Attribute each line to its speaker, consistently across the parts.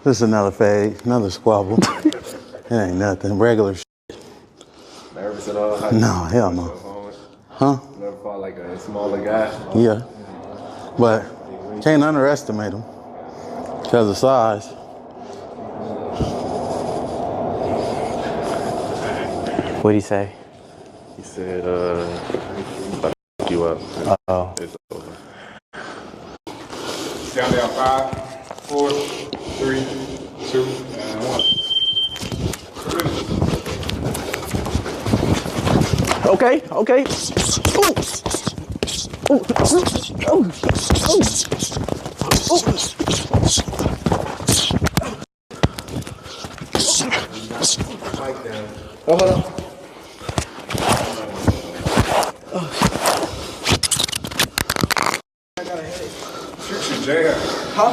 Speaker 1: This is another fade, another squabble. It ain't nothing, regular shit.
Speaker 2: Nervous at all?
Speaker 1: No, hell no. Huh?
Speaker 2: Never fought like a smaller guy?
Speaker 1: Yeah. But can't underestimate him because of size.
Speaker 3: What'd he say?
Speaker 2: He said, I'll f you up.
Speaker 3: Oh.
Speaker 2: It's over.
Speaker 4: Down there, 5, 4, 3, 2, and 1.
Speaker 3: Okay, okay.
Speaker 2: Hold on. I got a headache.
Speaker 4: Shoot your jab.
Speaker 2: Huh?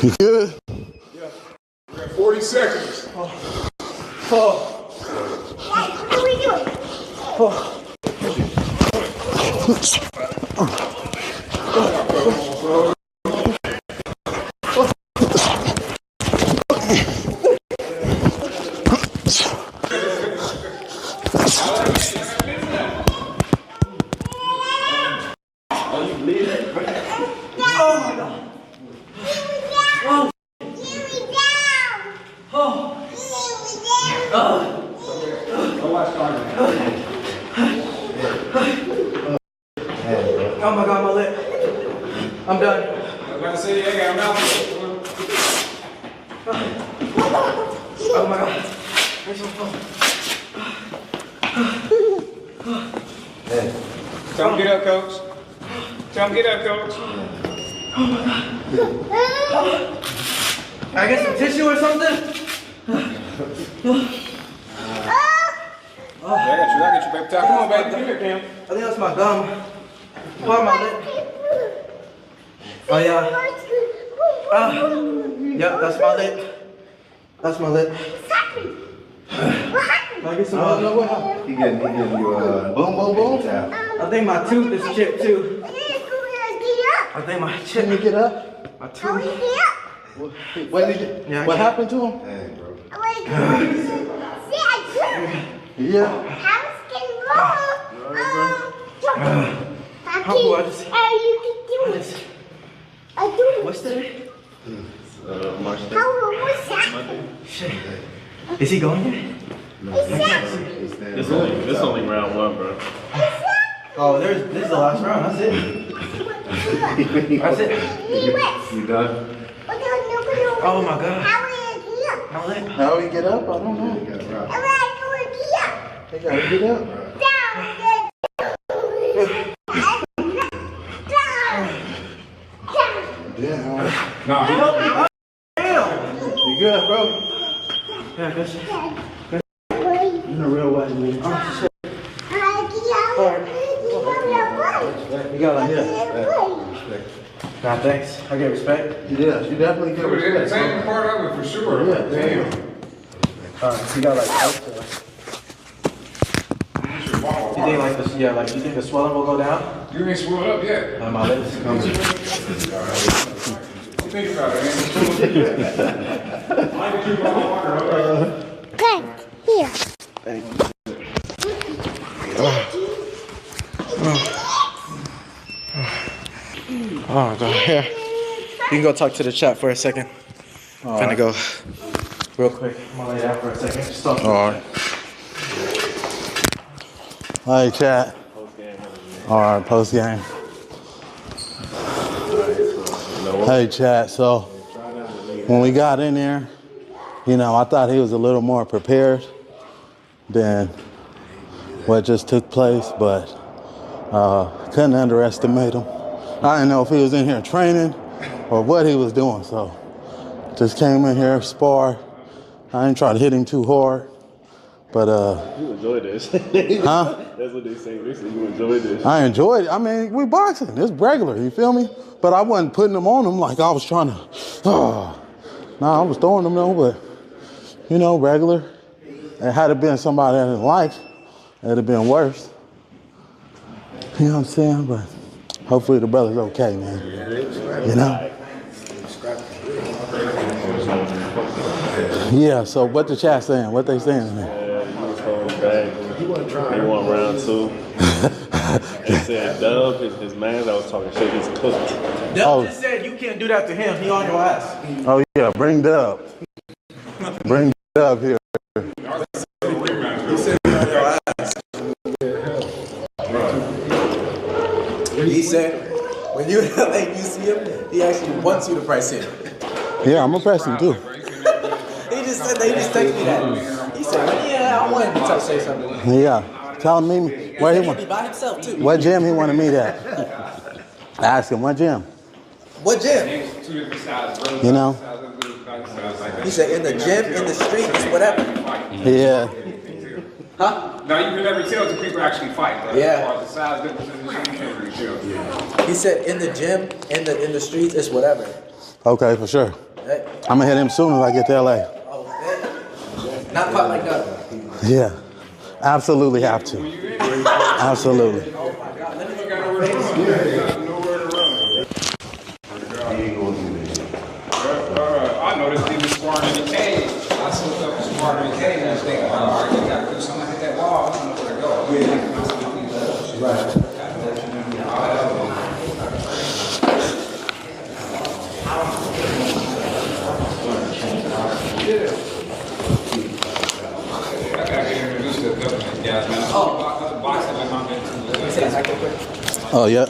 Speaker 1: You good?
Speaker 4: Yeah. We got 40 seconds.
Speaker 2: Oh.
Speaker 5: What are we doing?
Speaker 2: Are you bleeding? Oh my God. Oh my God, my lip. I'm done.
Speaker 4: I was about to say, yeah, I got him out.
Speaker 2: Oh my God. Where's my phone?
Speaker 4: Tell him get up, coach. Tell him get up, coach.
Speaker 2: Oh my God. I get some tissue or something?
Speaker 4: I got you, baby. Come on, baby. Come here, Cam.
Speaker 2: I think that's my gum. Why my lip? Oh yeah. Yep, that's my lip. That's my lip. Can I get some what happened?
Speaker 6: He getting you boom, boom, boom.
Speaker 2: I think my tooth is chipped too. I think my chip.
Speaker 1: Can you get up?
Speaker 2: My tooth.
Speaker 1: What happened to him?
Speaker 6: Hey, bro.
Speaker 1: Yeah.
Speaker 2: What's today?
Speaker 6: March
Speaker 2: Shit. Is he going yet?
Speaker 6: This
Speaker 2: only round one, bro. Oh, this is the last round. That's it. That's it.
Speaker 6: You done?
Speaker 2: Oh my God.
Speaker 1: How he get up? I don't know. They gotta get up.
Speaker 4: No.
Speaker 2: Damn.
Speaker 1: You good, bro?
Speaker 2: Yeah, good shit.
Speaker 1: In a real way, man.
Speaker 2: Oh, shit. You got like this. Nah, thanks. I get respect.
Speaker 1: Yeah, you definitely get
Speaker 4: It was
Speaker 1: respect.
Speaker 4: entertaining part of it for sure.
Speaker 1: Yeah, damn.
Speaker 2: You got like you think like this? Yeah, like you think the swelling will go down?
Speaker 4: You ain't swelled up yet.
Speaker 2: My lips coming.
Speaker 4: Think about it,
Speaker 5: Okay, here.
Speaker 2: Oh, God. Here. You can go talk to the chat for a second. I'm gonna go real quick. I'm gonna lay down for a second. Just talk to the chat.
Speaker 1: Hey, chat. All right, post game. Hey, chat. So when we got in there, you know, I thought he was a little more prepared than what just took place, but couldn't underestimate him. I didn't know if he was in here training or what he was doing, so just came in here, spar. I didn't try to hit him too hard, but
Speaker 2: You enjoy this.
Speaker 1: huh?
Speaker 2: That's what they say. They say you enjoy this.
Speaker 1: I enjoyed it. I mean, we boxing. It's regular, you feel me? But I wasn't putting them on him like I was trying to, Nah, I was throwing them though, but you know, regular. And had it been somebody in his life, it'd have been worse. You know what I'm saying? But hopefully the brother's okay, man. You know? Yeah, so what the chat saying? What they saying in there?
Speaker 6: He was holding back. They want round 2. They said Dub, his man that was talking shit, he's cooked.
Speaker 2: Dub just said you can't do that to him. He on your ass.
Speaker 1: Oh yeah, bring Dub. Bring Dub here.
Speaker 2: He said when you like you see him, he actually wants you to press him.
Speaker 1: Yeah, I'm gonna press him too.
Speaker 2: He just said that. He just texted me that. He said, "Yeah, I wanted to say something."
Speaker 1: Yeah, tell me where he
Speaker 2: He'll
Speaker 1: want.
Speaker 2: be by himself too.
Speaker 1: What gym he want to meet at? Ask him what gym.
Speaker 2: What gym?
Speaker 1: You know?
Speaker 2: He said in the gym, in the streets, whatever.
Speaker 1: Yeah.
Speaker 2: Huh?
Speaker 4: Now you can never tell till people actually fight. Right?
Speaker 2: Yeah.
Speaker 4: The size difference in the gym, you can't really tell.
Speaker 2: He said in the gym, in the streets, it's whatever.
Speaker 1: Okay, for sure.
Speaker 2: Hey.
Speaker 1: I'm gonna hit him soon as I get to LA.
Speaker 2: Oh, hey. Not quite like that.
Speaker 1: Yeah. Absolutely have to. Absolutely.
Speaker 4: I noticed he was sparring in the cage. I slipped up and sparring in the cage. I was thinking, all right, you got to do something like that wall. I don't know where to go. I got to get introduced to a couple of these guys, man. Other boxing like I'm into.
Speaker 1: Oh yeah.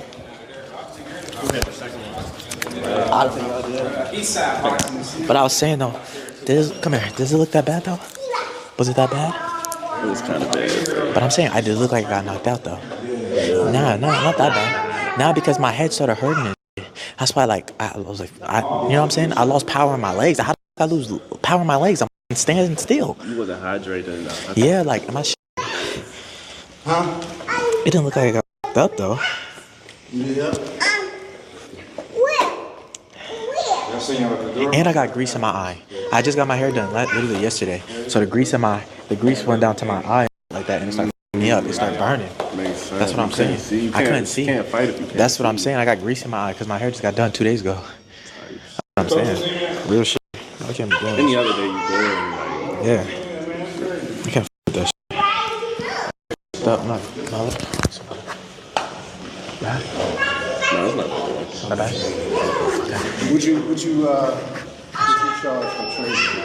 Speaker 4: East side boxing.
Speaker 3: But I was saying though, come here. Does it look that bad though? Was it that bad?
Speaker 6: It was kind of bad.
Speaker 3: But I'm saying I did look like I got knocked out though. Nah, not that bad. Now because my head started hurting and shit. That's why like I was like, you know what I'm saying? I lost power in my legs. How did I lose power in my legs? I'm standing still.
Speaker 6: You wasn't hydrated enough.
Speaker 3: Yeah, like my
Speaker 1: Huh?
Speaker 3: it didn't look like I got knocked up though.
Speaker 1: Yeah.
Speaker 4: Y'all seen him at the door?
Speaker 3: And I got grease in my eye. I just got my hair done literally yesterday. So the grease went down to my eye like that and it started f***ing me up. It started burning.
Speaker 6: Makes sense.
Speaker 3: That's what I'm saying. I couldn't see.
Speaker 6: You can't fight if you can't.
Speaker 3: That's what I'm saying. I got grease in my eye because my hair just got done 2 days ago. That's what I'm saying. Real shit. I can't be doing
Speaker 6: Any
Speaker 3: this.
Speaker 6: other day you good. Like,
Speaker 3: Yeah. You can't f with that shit. Stop. No. Bad?
Speaker 6: no, it's not bad.
Speaker 3: Not bad?
Speaker 7: Would you charge for trading?